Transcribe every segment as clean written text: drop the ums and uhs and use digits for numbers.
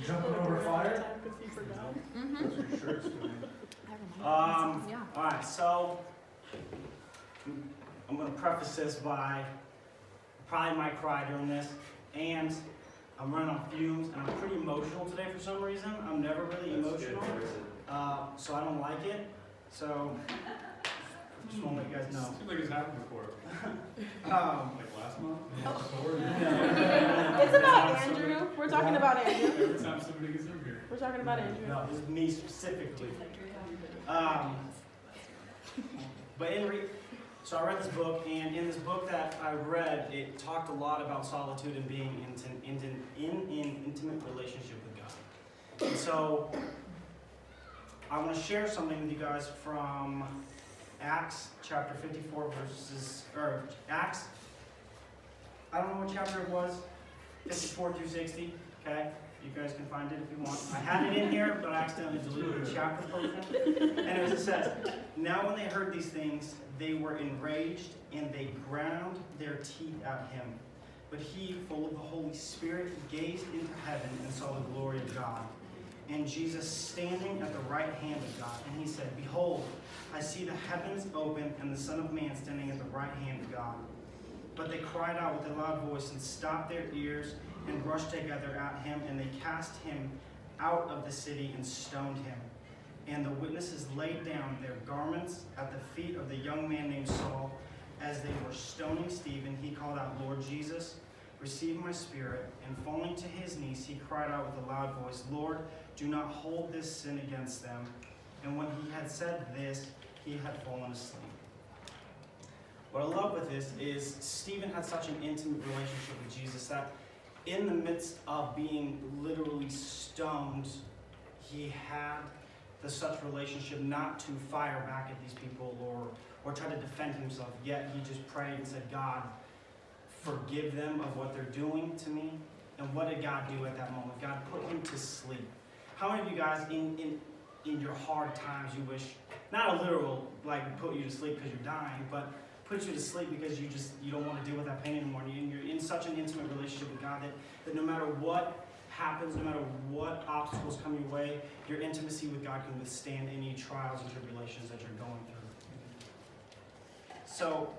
Jumping over fire? Those are your shirts doing. Alright, so I'm going to preface this by probably might cry during this, and I'm running on fumes, and I'm pretty emotional today for some reason. I'm never really emotional, so I don't like it. So just want to let you guys know. Seems like it's happened before. Like last month? It's about Andrew. We're talking about Andrew. Every time somebody gets in here. We're talking about Andrew. No, it's me specifically. But so I read this book, and in this book that I read, it talked a lot about solitude and being in an intimate relationship with God. And so I want to share something with you guys from Acts chapter 54 Acts, I don't know what chapter it was, 54 through 60, okay? You guys can find it if you want. I had it in here, but I accidentally deleted the chapter portion. And as it says, now when they heard these things, they were enraged, and they ground their teeth at him. But he, full of the Holy Spirit, gazed into heaven and saw the glory of God, and Jesus standing at the right hand of God. And he said, behold, I see the heavens open, and the Son of Man standing at the right hand of God. But they cried out with a loud voice and stopped their ears and rushed together at him, and they cast him out of the city and stoned him. And the witnesses laid down their garments at the feet of the young man named Saul. As they were stoning Stephen, he called out, Lord Jesus, receive my spirit. And falling to his knees, he cried out with a loud voice, Lord, do not hold this sin against them. And when he had said this, he had fallen asleep. What I love with this is Stephen had such an intimate relationship with Jesus that in the midst of being literally stoned, he had such relationship not to fire back at these people or try to defend himself. Yet he just prayed and said, God, forgive them of what they're doing to me. And what did God do at that moment? God put him to sleep. How many of you guys in your hard times you wish, not a literal like put you to sleep because you're dying, but put you to sleep because you don't want to deal with that pain anymore. And you're in such an intimate relationship with God that no matter what happens, no matter what obstacles come your way, your intimacy with God can withstand any trials and tribulations that you're going through. So,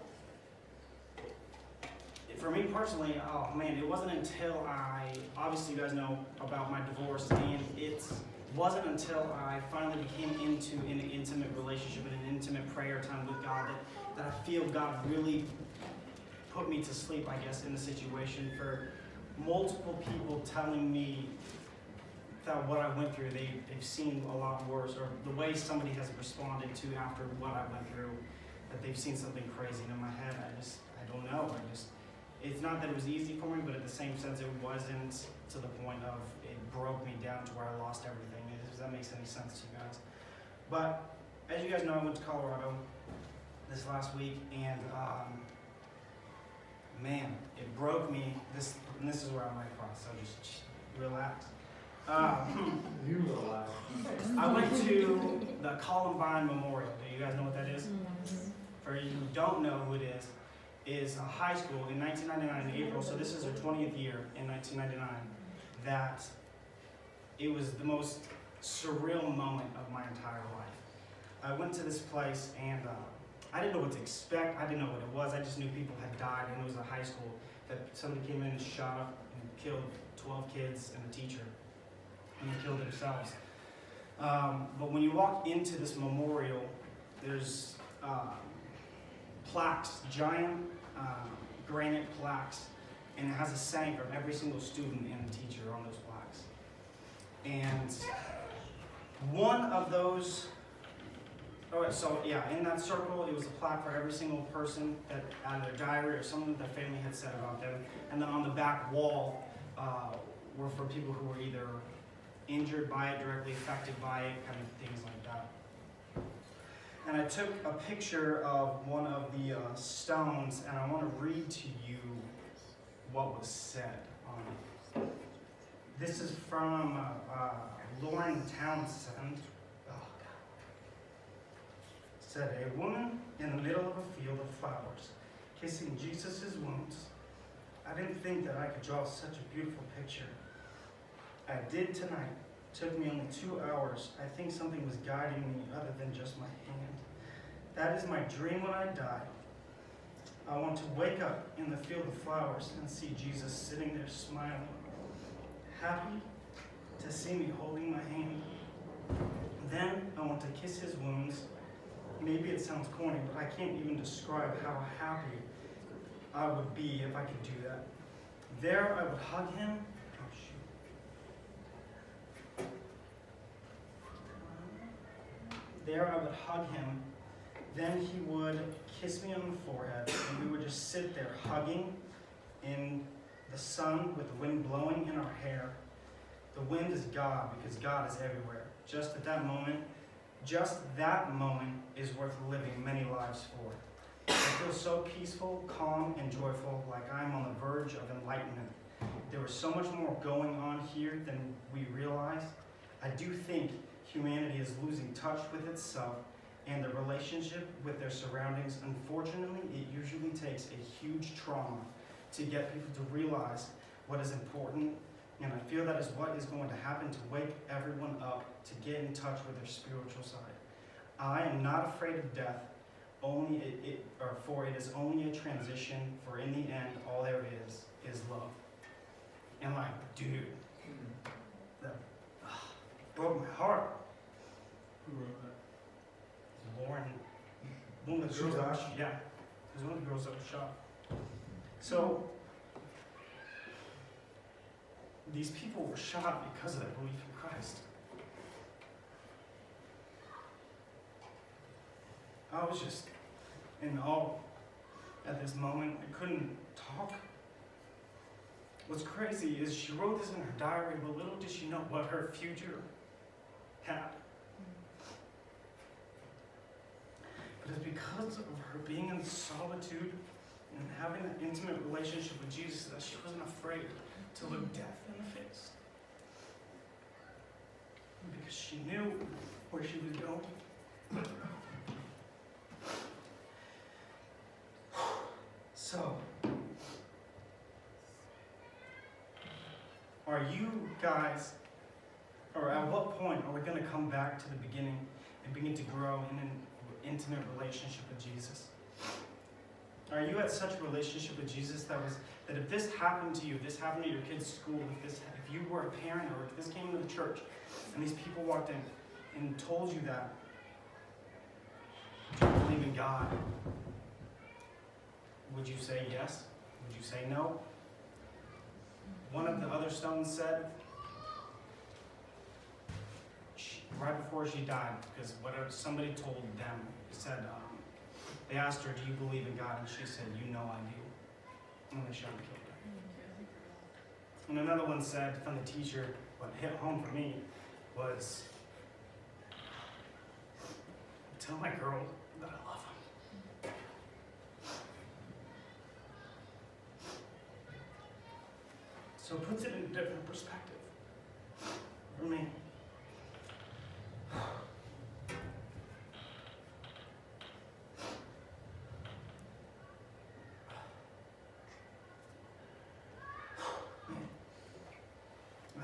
for me personally, oh man, it wasn't until obviously you guys know about my divorce, and it wasn't until I finally became into an intimate relationship and an intimate prayer time with God that I feel God really put me to sleep, I guess, in the situation. For multiple people telling me that what I went through, they've seen a lot worse, or the way somebody has responded to after what I went through, that they've seen something crazy. And in my head, I don't know. It's not that it was easy for me, but at the same sense, it wasn't to the point of it broke me down to where I lost everything. Does that make any sense to you guys? But as you guys know, I went to Colorado this last week, and man, it broke me. And this is where I might cry, so just relax. You relax. I went to the Columbine Memorial. Do you guys know what that is? For you who don't know who it is a high school in 1999 in April, so this is their 20th year in 1999, that it was the most surreal moment of my entire life. I went to this place, and I didn't know what to expect. I didn't know what it was. I just knew people had died, and it was a high school that somebody came in and shot up and killed 12 kids and a teacher, and they killed themselves. But when you walk into this memorial, there's plaques, giant granite plaques, and it has a saying from every single student and teacher on those plaques. And one of those, in that circle, it was a plaque for every single person that out of their diary or something that their family had said about them. And then on the back wall were for people who were either injured by it, directly affected by it, kind of things like that. And I took a picture of one of the stones, and I want to read to you what was said on it. This is from Lauren Townsend. Oh, God. It said, a woman in the middle of a field of flowers, kissing Jesus' wounds. I didn't think that I could draw such a beautiful picture. I did tonight. Took me only 2 hours. I think something was guiding me other than just my hand. That is my dream when I die. I want to wake up in the field of flowers and see Jesus sitting there smiling, happy to see me holding my hand. Then I want to kiss his wounds. Maybe it sounds corny, but I can't even describe how happy I would be if I could do that. There I would hug him. Oh, shoot. There I would hug him. Then he would kiss me on the forehead, and we would just sit there hugging in the sun with the wind blowing in our hair. The wind is God because God is everywhere. Just that moment is worth living many lives for. I feel so peaceful, calm, and joyful, like I'm on the verge of enlightenment. There was so much more going on here than we realized. I do think humanity is losing touch with itself and the relationship with their surroundings. Unfortunately, it usually takes a huge trauma to get people to realize what is important, and I feel that is what is going to happen to wake everyone up to get in touch with their spiritual side. I am not afraid of death, for it is only a transition, for in the end, all there is love. And like, dude, that broke my heart. Who wrote that? Lauren, one of the girls that was shot. Yeah, it was one of the girls that was shot. So, these people were shot because of their belief in Christ. I was just in awe at this moment. I couldn't talk. What's crazy is she wrote this in her diary, but little did she know what her future had. But it's because of her being in solitude and having an intimate relationship with Jesus that she wasn't afraid to look death in the face. Because she knew where she was going. So, are you guys, or at what point are we going to come back to the beginning and begin to grow in an intimate relationship with Jesus? Are you at such a relationship with Jesus that if this happened to you, this happened to your kid's school, if you were a parent or if this came into the church and these people walked in and told you that, do you believe in God? Would you say yes? Would you say no? One of the other stones said, right before she died, because whatever somebody told them, said, they asked her, do you believe in God? And she said, you know I do. And they shot and killed her. And another one said from the teacher, what hit home for me was, tell my girl that I love him. So it puts it in a different perspective for me.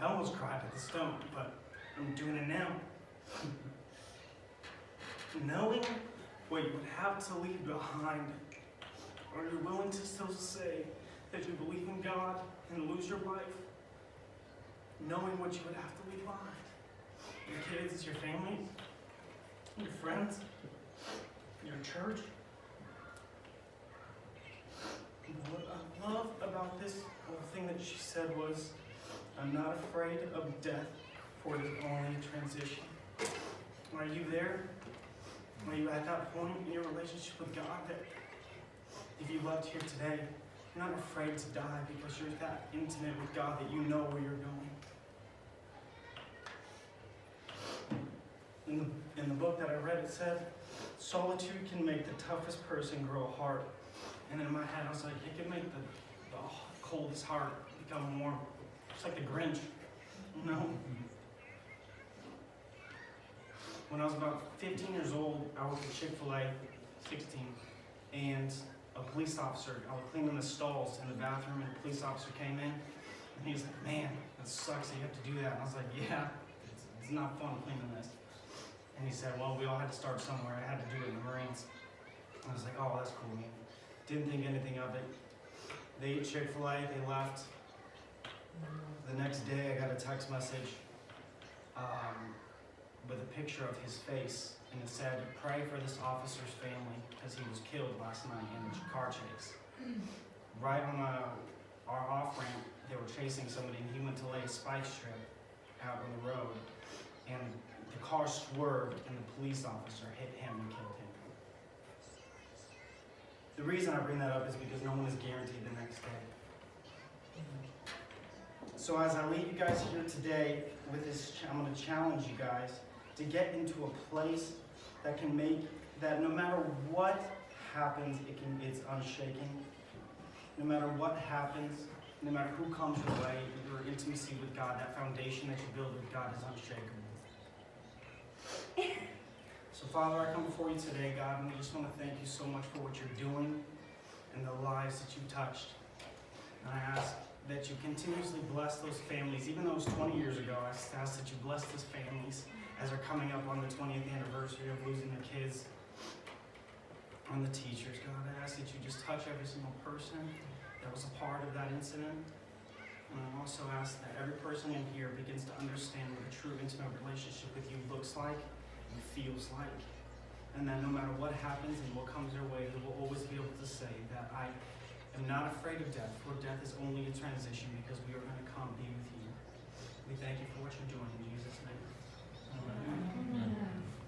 I almost cried at the stone, but I'm doing it now. Knowing what you would have to leave behind, are you willing to still say that you believe in God and lose your life? Knowing what you would have to leave behind. Your kids, your family, your friends, your church. What I love about this whole thing that she said was, I'm not afraid of death, for it is only a transition. Are you there? Are you at that point in your relationship with God that if you left here today, you're not afraid to die because you're that intimate with God that you know where you're going? In the book that I read, it said, solitude can make the toughest person grow a heart. And in my head, I was like, it can make the coldest heart become warm. It's like the Grinch, you know? When I was about 15 years old, I worked at Chick-fil-A, 16, and a police officer, I was cleaning the stalls in the bathroom, and a police officer came in, And he was like, man, that sucks that you have to do that. And I was like, yeah, it's not fun cleaning this. And he said, well, we all had to start somewhere. I had to do it in the Marines. And I was like, oh, that's cool, man. Didn't think anything of it. They ate Chick-fil-A, they left. The next day I got a text message with a picture of his face, and it said, pray for this officer's family because he was killed last night in a car chase. Right on our off-ramp, they were chasing somebody, and he went to lay a spike strip out on the road, and the car swerved, and the police officer hit him and killed him. The reason I bring that up is because no one is guaranteed the next day. So as I leave you guys here today with this, I'm going to challenge you guys to get into a place that can make, that no matter what happens, it's unshaken. No matter what happens, no matter who comes your way, your intimacy with God, that foundation that you build with God is unshakable. So Father, I come before you today, God, and I just want to thank you so much for what you're doing and the lives that you touched. And I ask that you continuously bless those families. Even though it was 20 years ago, I ask that you bless those families as they're coming up on the 20th anniversary of losing their kids, and the teachers. God, I ask that you just touch every single person that was a part of that incident. And I also ask that every person in here begins to understand what a true intimate relationship with you looks like and feels like. And that no matter what happens and what comes their way, they will always be able to say that I am not afraid of death, for death is only a transition because we are going to come be with you. We thank you for what you're doing in Jesus' name. Amen.